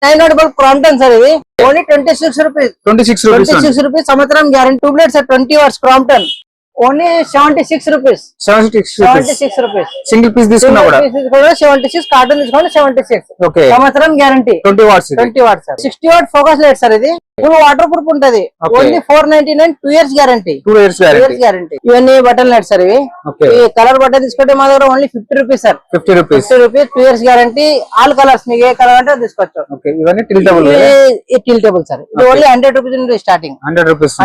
9 bulb Crompton sir ఇది only 26 rupees. 26 rupees సంవత్సరం guarantee. Tubelight sir 20 watts Crompton only 76 rupees. 76 rupees single piece తీసుకున్నా కూడా 76. Carton తీసుకోండి 76. Okay సంవత్సరం guarantee. 20 watts sir. 60 watt focus light sir ఇది full water proof ఉంటది. Only 499. 2 years guarantee. 2 years guarantee. ఇవన్నీ button light sir ఇవి. ఈ కలర్ బటన్ తీసుకుంటే మా దగ్గర only 50 rupees sir. 50 rupees. 2 years guarantee. All colours మీకు ఏ కలర్ అంటే తీసుకోవచ్చు. ఇవన్నీ టిల్టబుల్. Tiltable sir. ఇది ఓన్లీ 100 రూపీస్ నుండి స్టార్టింగ్. 100 రూపీస్.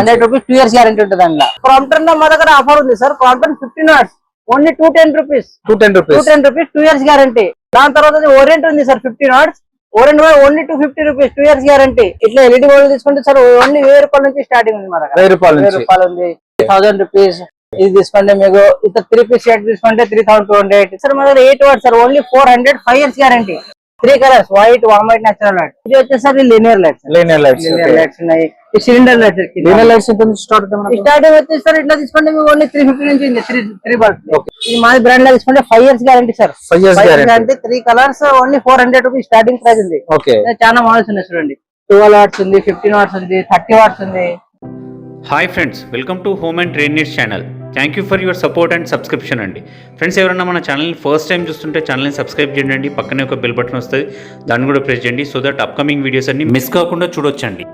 2 years గ్యారెంటీ ఉంటుంది అందులో. క్రాంప్టన్ లో మా దగ్గర ఆఫర్ ఉంది sir. Crompton 15 watts only 210 rupees. 2 years guarantee. దాని తర్వాత ఓరియంట్ ఉంది sir 15 watts. Orange only 250 rupees. 2 years guarantee. ఇట్లా ఎల్ఈడి బల్బ్ తీసుకుంటే సార్ ఓన్లీ 1000 రూపాయల నుంచి స్టార్టింగ్ ఉంది. మన 1000 రూపాయలు ఉంది. 1000 రూపీస్. ఇది తీసుకుంటే మీకు ఇట్లా 3 piece సెట్ తీసుకుంటే 3280 సార్. మన దగ్గర 8 watts sir only 400. 5 years guarantee. 3 colours white, warm white, natural light. ఇది వచ్చేసరికి లినియర్ లైట్స్. లినియర్ లైట్స్ ఉన్నాయి. ఈ cylinder lights. Linear lights starting వచ్చేసి సార్ ఇట్లా తీసుకుంటే మీకు ఓన్లీ 350 నుంచి ఉంది. 3 బల్బ్. ఇది మా బ్రాండ్ లో తీసుకుంటే 5 years guarantee sir. 5 years guarantee. 3 colours only 400 rupees starting price ఉంది. చాలా మోడల్స్ ఉన్నాయి చూడండి. 12 వాట్స్ ఉంది, 15 వాట్స్ ఉంది, 30 వాట్స్ ఉంది. Hi friends, welcome to home and trade needs channel. Thank you for your support and subscription అండి. ఫ్రెండ్స్, ఎవరైనా మన ఛానల్ని ఫస్ట్ టైం చూస్తుంటే ఛానల్ని సబ్స్క్రైబ్ చేయండి. పక్కనే ఒక బెల్ బటన్ వస్తుంది, దాన్ని కూడా ప్రెస్ చేయండి. సో దట్ అప్కమింగ్ వీడియోస్ అన్ని మిస్ కాకుండా చూడొచ్చండి.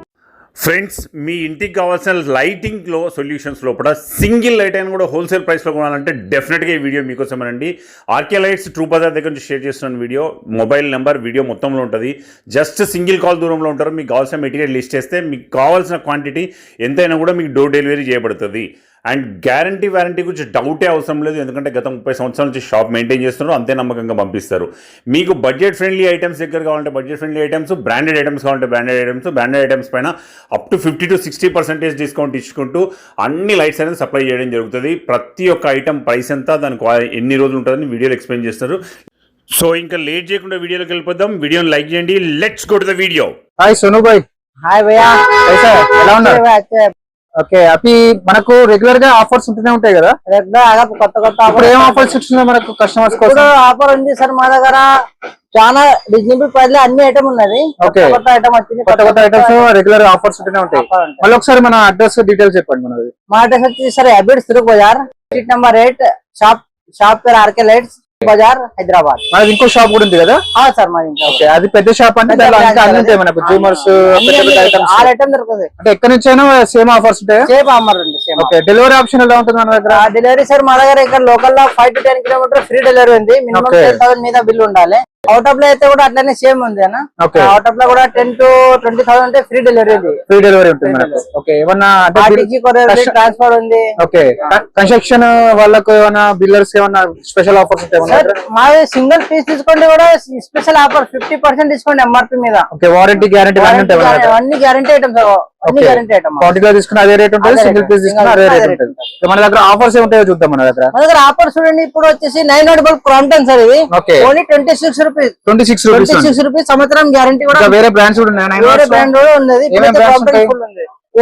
ఫ్రెండ్స్, మీ ఇంటికి కావాల్సిన లైటింగ్లో సొల్యూషన్స్ లోపల సింగిల్ లైట్ అయినా కూడా హోల్సేల్ ప్రైస్లో కొనాలంటే డెఫినెట్గా ఈ వీడియో మీకోసమేనండి. ఆర్కే లైట్స్ ట్రూ బజార్ దగ్గర నుంచి షేర్ చేస్తున్న వీడియో, మొబైల్ నెంబర్ వీడియో మొత్తంలో ఉంటుంది. జస్ట్ సింగిల్ కాల్ దూరంలో ఉంటారు. మీకు కావాల్సిన మెటీరియల్ లిస్ట్ చేస్తే మీకు కావాల్సిన క్వాంటిటీ ఎంతైనా కూడా మీకు డోర్ డెలివరీ చేయబడుతుంది. అండ్ గ్యారంటీ వారంటీ గురించి డౌటే అవసరం లేదు, ఎందుకంటే గత 30 సంవత్సరాల నుంచి షాప్ మెయింటైన్ చేస్తున్నారు. అంతే నమ్మకంగా పంపిస్తారు. మీకు బడ్జెట్ ఫ్రెండ్లీ ఐటమ్స్ దగ్గర కావాలంటే budget friendly items, branded items కావాలంటే బ్రాండెడ్ ఐటమ్స్ పైన అప్ టు 50 to 60% డిస్కౌంట్ ఇచ్చుకుంటూ అన్ని లైట్స్ అనేది సప్లై చేయడం జరుగుతుంది. ప్రతి ఒక్క ఐటమ్ ప్రైస్ ఎంత, దానికి ఎన్ని రోజులు ఉంటుందని వీడియోలో ఎక్స్ప్లెయిన్ చేస్తారు. సో ఇంకా లేట్ చేయకుండా వీడియోలోకి వెళ్ళిపోదాం. వీడియోని లైక్ చేయండి. Let's go to the video. Hi Sonu Bhai. Hi భయ్యా, ఎలా ఉన్నారు? ఓకే, అవి మనకు రెగ్యులర్ గా ఆఫర్స్ ఉంటూనే ఉంటాయి కదా. రెగ్యులర్ కొత్త ఆఫర్ ఏం ఆఫర్స్ ఇస్తున్నాయి మనకు కస్టమర్స్ కోసం? ఆఫర్ ఉంది సార్ మా దగ్గర. చాలా రీజనబుల్ ప్రైస్ లో అన్ని ఐటమ్ ఉన్నది. కొత్త ఐటమ్ వచ్చింది. కొత్త ఐటమ్స్ రెగ్యులర్ ఆఫర్స్ ఉంటూనే ఉంటాయి. మళ్ళీ ఒకసారి మన అడ్రస్ డీటెయిల్స్ చెప్పండి. మనది మా అడ్రస్ వచ్చి సార్ హ్యాబిట్స్ తిరుగు బజార్, స్ట్రీట్ నెంబర్ 8, షాప్ పేరు ఆర్కే లైట్స్ బజార్, హైదరాబాద్. మనది ఇంకో షాప్ కూడా ఉంది కదా? సార్ మాది ఇంకా. అది పెద్ద షాప్ అంటే మనకు జూమర్స్ ఆల్ ఐటమ్ దొరుకుతుంది. అంటే ఎక్కడి నుంచి అయినా సేమ్ ఆఫర్స్ ఉంటాయి. సేమ్ ఆఫర్ ఉంది. ఓకే, డెలివరీ ఆప్షన్ ఎలా ఉంటుంది మన దగ్గర? డెలివరీ సార్ మా దగ్గర ఇక్కడ లోకల్ లో 5 to 10 కిలోమీటర్ ఫ్రీ డెలివరీ ఉంది. మినిమం 10,000 మీద బిల్ ఉండాలి. అవుట్ ఆఫ్ లో అయితే కూడా అట్లనే సేమ్ ఉంది అన్న. అవుట్ ఆఫ్ లో కూడా 10 to 20,000 అంటే ఫ్రీ డెలివరీ ఉంది. ఫ్రీ డెలివరీ ఉంటుంది మనకు. ఓకే, ఏమన్నా ట్రాన్స్ఫర్ ఉంది. ఓకే, కన్స్ట్రక్షన్ వాళ్ళకు ఏమన్నా బిల్లర్స్ ఏమన్నా స్పెషల్ ఆఫర్స్ ఉంటాయి? మా సింగిల్ పీస్ తీసుకోండి కూడా స్పెషల్ ఆఫర్ 50% డిస్కౌంట్ ఎంఆర్పీ మీద. ఓకే, వారంటీ గ్యారంటీ అన్ని గ్యారంటీ ఐటమ్స్. క్వాంటిటీ తీసుకున్న అదే రేట్ ఉంటుంది, సింగిల్ పీస్ తీసుకున్న అదే రేట్ ఉంటుంది. మన దగ్గర ఆఫర్స్ ఏముంటాయో చూద్దాం. మన దగ్గర ఆఫర్స్ చూడండి. ఇప్పుడు వచ్చేసి 9 బల్బ్ క్రాంప్టన్ సార్ ఇది ఓన్లీ 26 రూపీస్. 26 రూపీస్ సంవత్సరం గ్యారంటీ కూడా. వేరే బ్రాండ్స్ కూడా ఉన్నాయి. వేరే బ్రాండ్ కూడా ఉన్నది.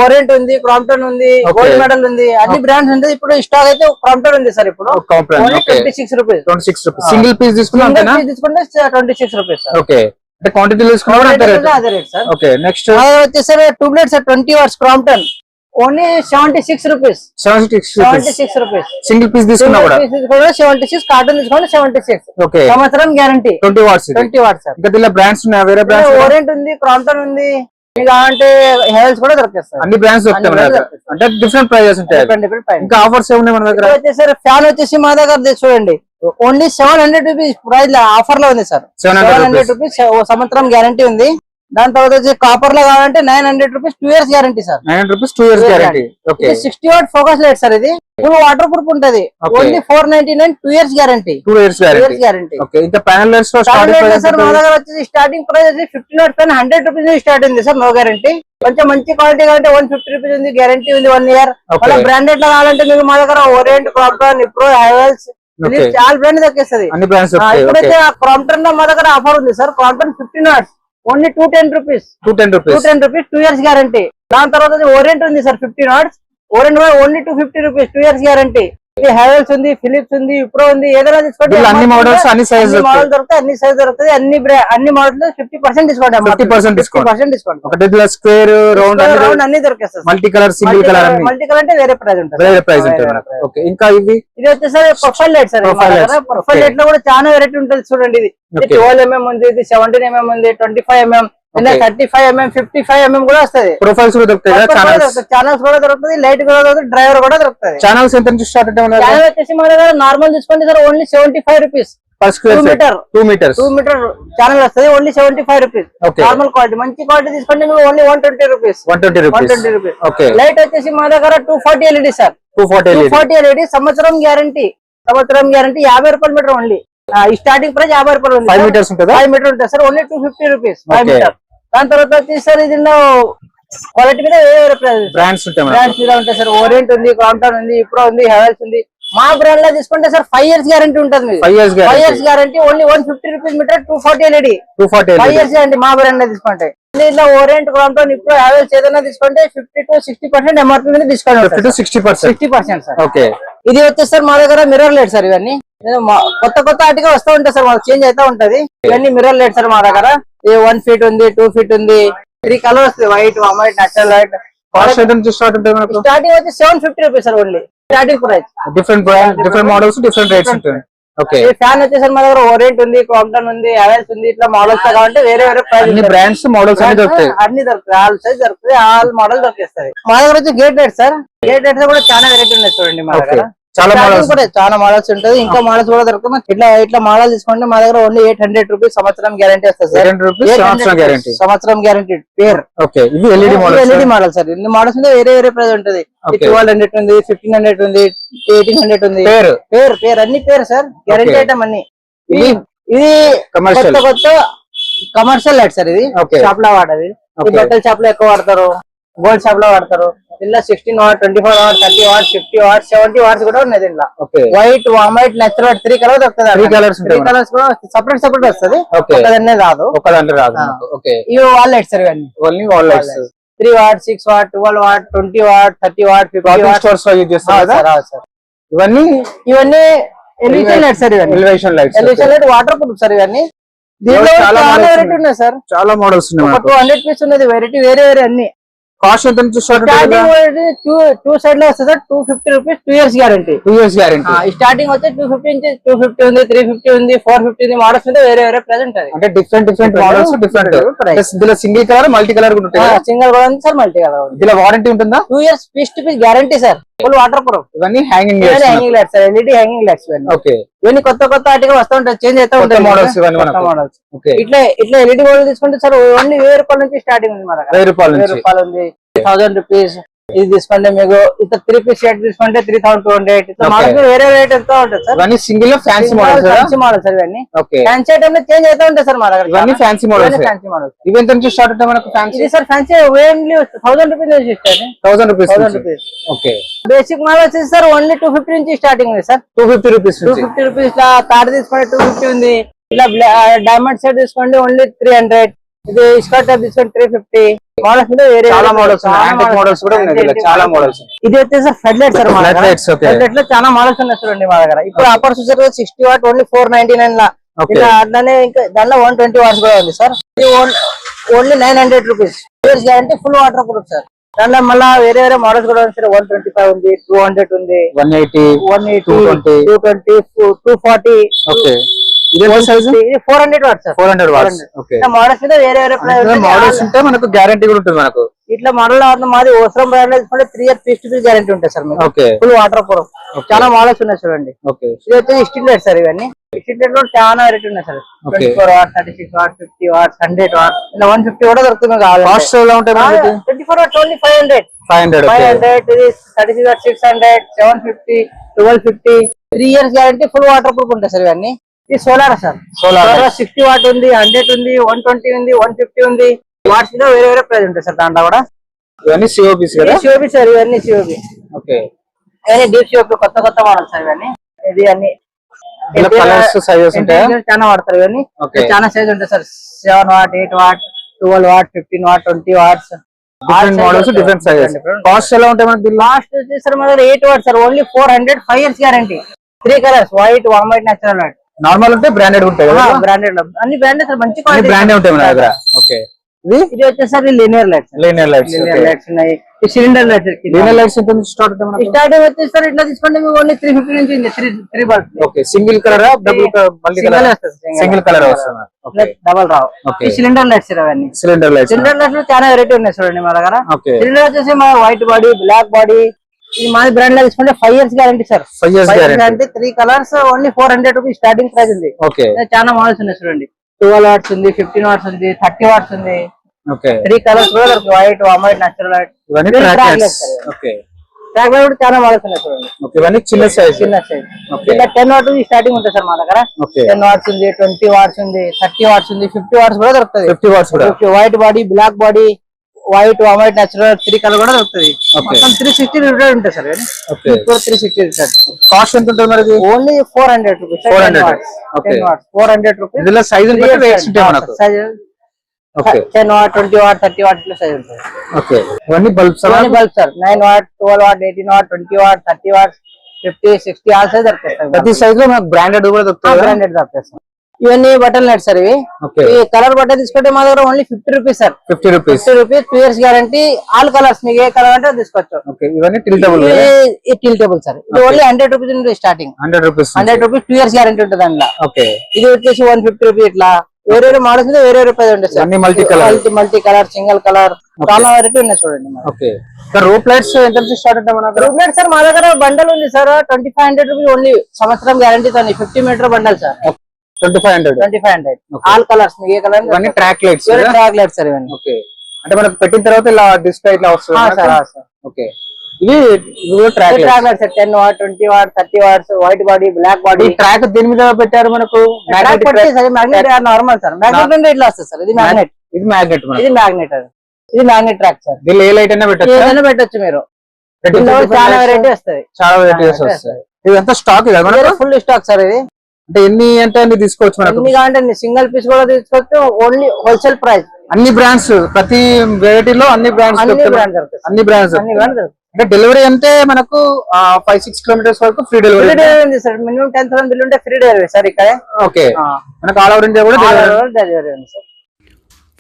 ఓరెంట్ ఉంది, క్రాంప్టన్ ఉంది, గోల్డ్ మెడల్ ఉంది, అన్ని బ్రాండ్స్ ఉంది. ఇప్పుడు స్టాక్ అయితే క్రాంప్టన్ ఉంది సార్. ఇప్పుడు 26 రూపీస్. సింగిల్ పీస్ తీసుకుంటే 26 రూపీస్. ఓకే, అంటే క్వాంటిటీ తీసుకున్నా అదే రేట్ సార్. ఓకే, నెక్స్ట్ వచ్చేసి tubelight sir 20 watts Crompton only 76 rupees. 76 rupees. Single piece తీసుకున్నా కూడా 76. కార్టూన్ తీసుకోండి 76. ఓకే, సంవత్సరం గ్యారంటీ. 20 వాట్స్. ఇంకా దీనిలో బ్రాండ్స్ ఉన్నాయి. వేరే బ్రాండ్స్ ఓరెంట్ ఉంది, క్రాంప్టన్ ఉంది. అంటే హెయిర్స్ కూడా దొరికేస్తాయి. అన్ని బ్రాండ్స్ దొరుకుతాయి. అంటే డిఫరెంట్ ప్రైజెస్ ఉంటాయి. ఇంకా ఆఫర్స్ ఏమున్నాయి మన దగ్గర? వచ్చేసరి ఫ్యాన్ వచ్చేసి మా దగ్గర చూడండి ఓన్లీ 700 రూపీస్ ప్రైస్ ఆఫర్ లో ఉంది సార్. 700 రూపీస్ సంవత్సరం గ్యారంటీ ఉంది. దాని తర్వాత వచ్చి కాపర్ లో కావాలంటే 900 rupees 2 years guarantee sir. 900 rupees 2 years guarantee. 60 watt focus light sir. ఇది ఫుల్ వాటర్ ప్రూఫ్ ఉంటది. Only 499. 2 years guarantee. 2 years guarantee. Okay, ఇంకా ప్యానల్ లైట్స్ లో సార్ మా దగ్గర వచ్చేసి స్టార్టింగ్ ప్రైస్ వచ్చి 15 వాట్ పైన 100 రూపీస్ నుంచి స్టార్ట్ ఉంది సార్. No guarantee. కొంచెం మంచి క్వాలిటీ కావాలంటే 150 రూపీస్ ఉంది. గ్యారంటీ ఉంది 1 year. అలా బ్రాండెడ్ లో కావాలంటే మీకు మా దగ్గర ఓరియంట్, క్రాంప్టన్, ఇప్రో, హైవెల్స్ చాలా బ్రాండ్ దొరికేస్తుంది. ఇప్పుడైతే క్రాంప్టన్ లో మా దగ్గర ఆఫర్ ఉంది sir. Crompton 15 watts only 210 rupees. 2 years guarantee. దాని తర్వాత ఓరియంట్ ఉంది sir 15 watts. Orient only 250 rupees. 2 years guarantee. ఇది హ్యావెల్స్ ఉంది, ఫిలిప్స్ ఉంది, విప్రో ఉంది, ఏదైనా తీసుకోండి. అన్ని మోడల్స్ అన్ని సైజ్ మోడల్ దొరుకుతాయి, అన్ని సైజ్ దొరుకుతుంది, అన్ని మోడల్స్ 50% డిస్కౌంట్. 50% డిస్కౌంట్. ఒకటి స్క్వేర్ రౌండ్ అన్ని దొరికేస్తాయి. Multi colour, single colour, multi colour అంటే వేరే ప్రైస్ ఉంటుంది. వేరే ప్రైస్ ఉంటుంది. ఓకే, ఇంకా ఇది వచ్చేసరి profile light sir. Profile light లో కూడా చాలా వెరైటీ ఉంటుంది చూడండి. ఇది 12mm ఉంది, ఇది 17mm ఉంది, 25mm, 35mm, 55mm కూడా వస్తుంది. ప్రొఫైల్స్ కూడా దొరుకుతాయి, ఛానల్స్ కూడా దొరుకుతుంది, లైట్ కూడా దొరుకుతుంది, డ్రైవర్ కూడా దొరుకుతుంది. ఛానల్స్ ఎంత నుంచి స్టార్ట్ అంటే ఛానల్ వచ్చేసి మన దగ్గర నార్మల్ తీసుకోండి sir, only 75 rupees per square feet. 2 metre channel వస్తుంది, ఓన్లీ 75 రూపీస్. నార్మల్ క్వాలిటీ, మంచి క్వాలిటీ తీసుకోండి మీరు ఓన్లీ 120 రూపీస్. 120 రూపీస్. లైట్ వచ్చేసి మా దగ్గర 240 LED సార్. 240 LED, సంవత్సరం గ్యారంటీ. 50 రూపాయలు మీటర్ ఓన్లీ. స్టార్టింగ్ ప్రైస్ 50 రూపాయలు ఉంది. 5 మీటర్స్ ఉంటుంది. 5 మీటర్ ఉంటుంది సార్, ఓన్లీ 250 రూపీస్ 5 మీటర్. దాని తర్వాత వచ్చేసి సార్ దీనిలో క్వాలిటీ మీద వేరే ప్రైస్ బ్రాండ్స్ ఉంటాయి సార్. ఓరియంట్ ఉంది, క్రాంప్టన్ ఉంది, విప్రో ఉంది, హ్యావెల్స్ ఉంది. మా బ్రాండ్ లో తీసుకుంటే సార్ 5 years గ్యారంటీ ఉంటుంది. 5 years guarantee, only 150 rupees metre, 240 LED. 5 years guarantee మా బ్రాండ్ లో తీసుకుంటే. ఇట్లా ఓరియంట్, క్రాంప్టన్, విప్రో, హ్యావెల్స్ ఏదైనా తీసుకుంటే 50 to 60% ఎంఆర్పీ మీద డిస్కౌంట్. 50 to 60% sir. ఓకే, ఇది వచ్చేసి సార్ మా దగ్గర మిర్రర్ లైట్ సార్. ఇవన్నీ కొత్త ఆటిగా వస్తూ ఉంటాయి సార్, మనకు చేంజ్ అవుతా ఉంటది. ఇవన్నీ మిర్రర్ లైట్ సార్ మా దగ్గర. 1 feet ఉంది, 2 feet ఉంది, 3 కలర్ వస్తుంది, వైట్, వైట్, నచ్చల్ లైట్. స్టార్టింగ్ వచ్చి 750 rupees sir only starting price. Different models, different rates ఉంటాయి. ఓకే, ఫ్యాన్ వచ్చేసరి మా దగ్గర ఓరియంట్ ఉంది, క్రాంప్టన్ ఉంది, హ్యావెల్స్ ఉంది. ఇట్లా మోడల్స్ కాబట్టి వేరే ప్రైస్, బ్రాండ్స్ మోడల్స్ అన్ని దొరుకుతాయి. ఆల్ సైజ్ దొరుకుతాయి, ఆల్ మోడల్ దొరికేస్తాయి. మా దగ్గర వచ్చి gate light sir. Gate lights కూడా చాలా వెరైటీ ఉన్నాయి చూడండి మా దగ్గర. చాలా మోడల్స్ ఉంటుంది, ఇంకా మోడల్స్ కూడా దొరుకుతాయి. ఇట్లా మోడల్ తీసుకోండి మా దగ్గర ఓన్లీ 800 రూపీస్ సంవత్సరం గ్యారంటీ వస్తుంది సార్. సంవత్సరం గ్యారంటీ పేర్. ఓకే, ఇది ఎల్ఈడి మోడల్ సార్. ఇన్ని మోడల్స్ ఉంది, వేరే ప్రైస్ ఉంటుంది. 1200 ఉంది, 1500 ఉంది, 1800 ఉంది. పేర్ అన్ని పేరు సార్, గ్యారంటీ ఐటమ్ అన్ని. ఇది కొత్త కమర్షియల్ లైట్ సార్. ఇది షాప్ లో వాడేది, బట్టల షాప్ లో ఎక్కువ వాడతారు, గోల్డ్ షాప్ లో వాడతారు. ఇలా 16 watt, 24 watt, 30 watt, 50 watt, 70 watts కూడా ఉన్నాయి దీంట్లో. White, warm, natural watt, 3 colours వస్తుంది. 3 కలర్స్ కూడా సపరేట్ వస్తుంది, ఒకదాన్నే రాదు. ఇవి వాల్ లైట్స్ సార్. ఇవన్నీ 3 watt, 6 watt, 12 watt, 20 watt, 30 watt, 50 watt. ఇవన్నీ elevation lights sir. Elevation light waterproof sir. ఇవన్నీ దీంట్లో చాలా వెరైటీ ఉన్నాయి సార్. చాలా మోడల్స్ ఉన్నాయి. 200 పీస్ ఉన్నది వెరైటీ, వేరే అన్ని. కాస్ట్ ఎంత నుంచి టూ సైడ్ లో వస్తుంది sir. 250 rupees, 2 years guarantee. Starting వచ్చి 250 నుంచి 250 ఉంది, 350 ఉంది, 450 ఉంది. మోడల్స్ మీద వేరే ప్రైస్ ఉంటుంది. అంటే డిఫరెంట్ మోడల్స్, డిఫరెంట్ ప్రైస్. ఇందులో సింగిల్ కలర్, మల్టీ కలర్ కూడా ఉంటాయి. సింగిల్ కూడా ఉంది సార్, మల్టీ కలర్. ఇందులో వారంటీ ఉంటుందా? 2 years piece to piece guarantee sir. Full water proof. ఇవన్నీ hanging lights sir, LED hanging lights. Okay, ఇవన్నీ కొత్త ఆర్టికల్ వస్తూ ఉంటాయి, చేంజ్ అవుతా ఉంటాయి మోడల్స్. ఇట్లా ఎల్ఈడి మోడల్ తీసుకుంటే సార్ ఓన్లీ 1000 రూపాయల నుంచి స్టార్టింగ్ ఉంది. మన 1000 రూపాయలు ఉంది, 1000 రూపీస్. ఇది తీసుకుంటే మీకు ఇట్లా 3 పీస్ సెట్ తీసుకుంటే 3200. ఇట్లా మోడల్స్ వేరే రేట్ ఎంత ఉంటుంది సార్. ఇవన్నీ సింగిల్ ఫ్యాన్సీ మోడల్ సార్. ఇవన్నీ ఫ్యాన్సీ ఐటమ్ చేంజ్ అవుతా ఉంటాయి సార్ మా దగ్గర. ఇవన్నీ ఫ్యాన్సీ మోడల్స్. ఇవి ఎంత నుంచి స్టార్ట్ అవుతాయి మనకు? Fancy sir fancy only 1000 rupees నుంచి start. 1000 rupees. Okay, basic model వచ్చేసి సార్ ఓన్లీ 250 నుంచి స్టార్టింగ్ ఉంది సార్. 250 రూపీస్. ఇట్లా తాడు తీసుకుంటే 250 ఉంది. ఇలా డైమండ్ సెట్ తీసుకోండి ఓన్లీ 300. ఇది స్కర్ట్ తీసుకోండి 350. మోడల్స్ మీద చాలా మోడల్స్ కూడా ఉన్నాయి. చాలా మోడల్స్. ఇది వచ్చేసి flood light sir. Flood light లో చాలా మోడల్స్ ఉన్నాయి చూడండి మా దగ్గర. ఇప్పుడు ఆఫర్స్ వచ్చారు 60 వాట్ ఓన్లీ 499 లా. ఇలా అట్లానే ఇంకా దానిలో 120 వాట్స్ కూడా ఉంది సార్. ఇది only 900 rupees. Guarantee, full water proof sir. దానిలో మళ్ళీ వేరే మోడల్స్ కూడా ఉంది సార్. 125 ఉంది, 200 ఉంది, 180, 220, 240. ఓకే, ఇది 400 watts sir. 400 watts. Okay, models మీద వేరే మోడల్స్ ఉంటే మనకు గ్యారంటీ కూడా ఉంటుంది. మనకు ఇట్లా మోడల్ మాది ఓసరం బ్రాండ్ తీసుకుంటే 3 years piece to piece guarantee ఉంటుంది sir. Okay, full water proof. చాలా మోడల్స్ ఉన్నాయి చూడండి. ఓకే, ఇది వచ్చి స్టిల్ లైట్ సార్. ఇవన్నీ స్టిల్ లైట్ లో చాలా వెరైటీ ఉన్నాయి sir. 24 watt, 36 watt, 50 watt, 100 watt, ఇలా 150 కూడా దొరుకుతుంది. కాస్ట్ ఎలా ఉంటాయి? 24 వాట్ ఓన్లీ 500. ఇది 36 what 600, 750, 1250. 3 years guarantee, full water proof ఉంటాయి సార్. ఇవన్నీ ఇది సోలార్ సార్. సోలార్ 60 వాట్ ఉంది, 100 ఉంది, 120 ఉంది, 150 ఉంది. వాట్స్ లో వేరే ప్రైస్ ఉంటాయి సార్. దాంట్లో కూడా ఇవన్నీ సిఓబి సార్. ఇవన్నీ సిఓబి. ఓకే, ఇవన్నీ డీప్ సిఓబి కొత్త మోడల్స్ సార్. ఇవన్నీ ఇది అన్ని కలర్స్, సైజెస్ ఉంటాయి. చాలా వాడతారు ఇవన్నీ. చాలా సైజ్ ఉంటాయి sir. 7 watt, 8 watt, 12 watt, 15 watt, 20 watts. Different models different sizes. Cost ఎలా ఉంటాయి మనకి బిల్? లాస్ట్ వచ్చేసి సార్ మన 8 watts sir, only 400, 5 years guarantee. 3 colours, white, warm white, natural white. Normal అంటే బ్రాండెడ్ ఉంటాయి కదా? బ్రాండెడ్, అన్ని బ్రాండెడ్ సార్, మంచి అన్ని క్వాలిటీ బ్రాండే ఉంటాయి మన దగ్గర. ఓకే, ఇది వచ్చేసరి linear lights. Linear lights. Linear lights ఉన్నాయి. ఈ సిలిండర్ లైట్స్. లీనియర్ లైట్స్ ఎంత నుంచి స్టార్ట్ అవుతాయి మనకి? స్టార్టింగ్ వచ్చేసి సార్ ఇట్లా తీసుకోండి మీకు ఓన్లీ 350 నుంచి ఉంది. 3 bulb. Okay, single colour double multi colour? Single colour వస్తుంది. ఓకే, డబల్ రావు. ఓకే. ఈ సిలిండర్ లైట్స్ అవన్నీ. Cylinder lights. సిలిండర్ లైట్స్ లో చాలా వెరైటీ ఉన్నాయి చూడండి మా దగ్గర. ఓకే, సిలిండర్ వచ్చేసి మన వైట్ బాడీ, బ్లాక్ బాడీ. ఇది మా బ్రాండ్ లో తీసుకుంటే 5 years guarantee sir. 5 years guarantee. 3 colours, only 400 rupees starting price ఉంది. ఓకే, చాలా మోడల్స్ ఉన్నాయి చూడండి. 12 వాట్స్ ఉంది, 15 వాట్స్ ఉంది, 30 వాట్స్ ఉంది. ఓకే. 3 కలర్స్ కూడా దొరుకుతాయి. White, warm white, natural white. ఇవన్నీ track lights. Okay, track light కూడా చాలా మోడల్స్ ఉన్నాయి చూడండి. ఓకే, ఇవన్నీ చిన్న సైజ్. చిన్న సైజ్. ఓకే. ఇలా 10 వాట్స్ స్టార్టింగ్ ఉంటుంది సార్ మా దగ్గర. ఓకే, 10 వాట్స్ ఉంది, 20 వాట్స్ ఉంది, 30 వాట్స్ ఉంది, 50 వాట్స్ కూడా దొరుకుతుంది. 50 వాట్స్ కూడా. White body, black body, white, warm white, natural 3 colour కూడా దొరుకుతుంది. ఓకే. మొత్తం 360 రూపీస్ ఉంటుంది సార్. Okay, 360 rupees. కాస్ట్ ఎంత ఉంటుంది మరి? Only 400 rupees. 400. ఓకే. 400 రూపీస్. ఇందులో సైజ్ బట్టి రేట్స్ ఉంటాయి మనకు. ఓకే, 10 వాట్, 20 వాట్, 30 వాట్ ఇట్లా సైజ్ ఉంటుంది. ఓకే, ఇవన్నీ bulbs. Bulb sir 9 what, 12 what, 18 what, 20 watt, 30 watt, 50, 60 all size దొరుకుతాయి. ప్రతి సైజ్ లో మనకు బ్రాండెడ్ కూడా దొరుకుతాయి. బ్రాండెడ్ దొరుకుతాయి సార్. ఇవన్నీ బటన్ లైట్స్ సార్ ఇవి. ఓకే, ఈ కలర్ బటన్ తీసుకుంటే మా దగ్గర only 50 rupees sir. 50 rupees. 50 rupees, 2 years guarantee. All colours మీకు ఏ కలర్ అంటే తీసుకోవచ్చు. ఓకే, ఇవన్నీ టిల్టబుల్. ఇది టిల్టబుల్ సార్. ఇది ఓన్లీ 100 రూపీస్ నుండి starting. 100 rupees. 100 rupees, 2 years guarantee ఉంటుంది అందులో. ఓకే, ఇది వచ్చేసి 150 రూపీస్. ఇట్లా వేరే వేరే మోడల్స్ మీద వేరే వేరే ప్రైస్ ఉంటుంది సార్. అన్ని multi colour. Multi colour, single colour, చాలా వెరైటీ ఉన్నాయి చూడండి. ఓకే, సార్ రూప్ లైట్స్ ఎంత నుంచి స్టార్ట్ ఉంటాయి మన దగ్గర? రూప్ లైట్ సార్ మా దగ్గర బండల్ ఉంది సార్. 2500 rupees only. సంవత్సరం గ్యారంటీ తో 50 metre bundle sir. 2500. 2500. All colours మీకు ఏ కలర్. ఇవన్నీ track lights. Track lights sir ఇవన్నీ. ఓకే, అంటే మనకు పెట్టిన తర్వాత ఇలా డిస్ప్లే ఇట్లా వస్తుంది సార్. ఓకే, ఇవి track lights sir. 10 watt, 20 watt, 30 watts, white body, black body. Track దీని మీద పెట్టారు మనకు. Magnet normal sir. మ్యాగ్నెట్ నుండి ఇట్లా వస్తుంది సార్. ఇది మ్యాగ్నెట్. ఇది మ్యాగ్నెట్. ఇది మ్యాగ్నెట్. ఇది మ్యాగ్నెట్ ట్రాక్ సార్. దీనిలో ఏ లైట్ అయినా పెట్టచ్చు. ఏదైనా పెట్టచ్చు మీరు. చాలా వెరైటీ వస్తాయి. చాలా వెరైటీస్ వస్తాయి. ఇది ఎంత స్టాక్ కదా మనకు? ఫుల్ స్టాక్ సార్ ఇది. అంటే ఎన్ని అంటే అన్ని తీసుకోవచ్చు మనకు. ఎన్ని కావాలంటే సింగిల్ పీస్ కూడా తీసుకోవచ్చు. Only wholesale price. అన్ని బ్రాండ్స్, ప్రతి వెరైటీలో అన్ని బ్రాండ్స్. అన్ని బ్రాండ్స్. అంటే డెలివరీ అంటే మనకు 5-6 కిలోమీటర్స్ వరకు ఫ్రీ డెలివరీ ఉంది సార్. మినిమం 10,000 బిల్ ఉంటే ఫ్రీ డెలివరీ సార్ ఇక్కడ. ఓకే, మనకు ఆల్ ఓవర్ ఇండియా కూడా డెలివరీ ఉంది సార్.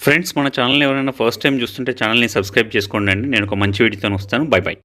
ఫ్రెండ్స్, మన ఛానల్ని ఎవరైనా ఫస్ట్ టైం చూస్తుంటే ఛానల్ని సబ్స్క్రైబ్ చేసుకోండి అండి. నేను ఒక మంచి వీడియోతో వస్తాను. By by.